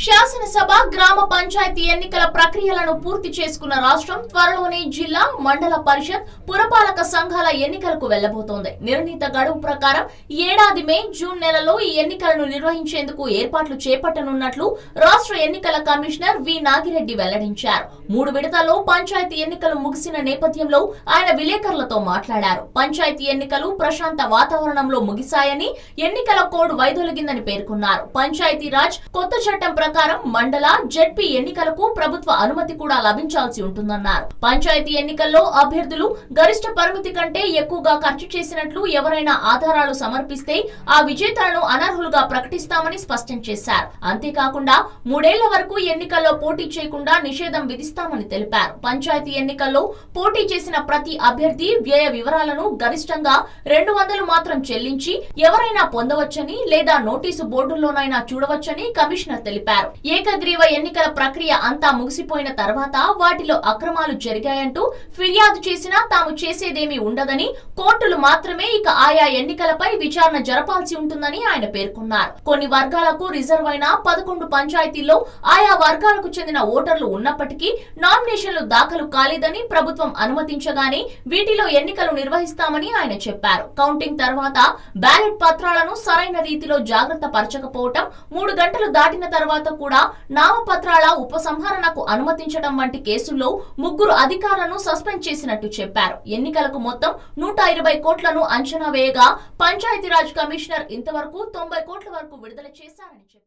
శాసనసభ గ్రామ పంచాయతీ ఎన్నికల ప్రక్రియలను పూర్తి చేసుకున్న రాష్ట్రం త్వరలోనే జిల్లా మండల పరిషత్ పురపాలక సంఘాల ఎన్నికలకు వెళ్లబోతోంది. నిర్ణీత గడువు ప్రకారం ఏడాది మే జూన్ నెలలో ఈ ఎన్నికలను నిర్వహించేందుకు ఏర్పాట్లు చేపట్టనున్నట్లు రాష్ట్ర ఎన్నికల కమిషనర్ వి నాగిరెడ్డి వెల్లడించారు. 3 విడతల్లో పంచాయతీ ఎన్నికలు ముగిసిన నేపథ్యంలో ఆయన విలేకరులతో మాట్లాడారు. పంచాయతీ ఎన్నికలు ప్రశాంత వాతావరణంలో ముగిశాయని, ఎన్నికల కోడ్ వైదొలిగిందని పేర్కొన్నారు. పంచాయతీరాజ్ కొత్త చట్టం ప్రకారం మండల జెడ్పీ ఎన్నికలకు ప్రభుత్వ అనుమతి కూడా లభించాల్సి ఉంటుందన్నారు. పంచాయతీ ఎన్నికల్లో అభ్యర్థులు గరిష్ట పరిమితి కంటే ఎక్కువగా ఖర్చు చేసినట్లు ఎవరైనా ఆధారాలు సమర్పిస్తే ఆ విజేతలను అనర్హులుగా ప్రకటిస్తామని స్పష్టం చేశారు. అంతేకాకుండా 3 ఏళ్ల వరకు ఎన్నికల్లో పోటీ చేయకుండా నిషేధం విధిస్తామని తెలిపారు. పంచాయతీ ఎన్నికల్లో పోటీ చేసిన ప్రతి అభ్యర్థి వ్యయ వివరాలను గరిష్టంగా 200 మాత్రం చెల్లించి ఎవరైనా పొందవచ్చని లేదా నోటీసు బోర్డుల్లోనైనా చూడవచ్చని కమిషనర్ తెలిపారు. ఏకగ్రీవ ఎన్నికల ప్రక్రియ అంతా ముగిసిపోయిన తర్వాత వాటిలో అక్రమాలు జరిగాయంటూ ఫిర్యాదు చేసినా తాము చేసేదేమీ ఉండదని, కోర్టులు మాత్రమే ఇక ఆయా ఎన్నికలపై విచారణ జరపాల్సి ఉంటుందని ఆయన పేర్కొన్నారు. కొన్ని వర్గాలకు రిజర్వ్ అయిన 11 పంచాయతీల్లో ఆయా వర్గాలకు చెందిన ఓటర్లు ఉన్నప్పటికీ నామినేషన్లు దాఖలు కాలేదని ప్రభుత్వం అనుమతించగానే వీటిలో ఎన్నికలు నిర్వహిస్తామని ఆయన చెప్పారు. కౌంటింగ్ తర్వాత బ్యాలెట్ పత్రాలను సరైన రీతిలో జాగ్రత్త పరచకపోవటం, 3 గంటలు దాటిన తర్వాత కూడా నామపత్రాల ఉపసంహరణకు అనుమతించడం వంటి కేసుల్లో 3 అధికారులను సస్పెండ్ చేసినట్టు చెప్పారు. ఎన్నికలకు మొత్తం 120 కోట్లను అంచనా వేయగా పంచాయతీరాజ్ కమిషనర్ ఇంతవరకు 90 కోట్ల వరకు విడుదల చేశారని చెప్పారు.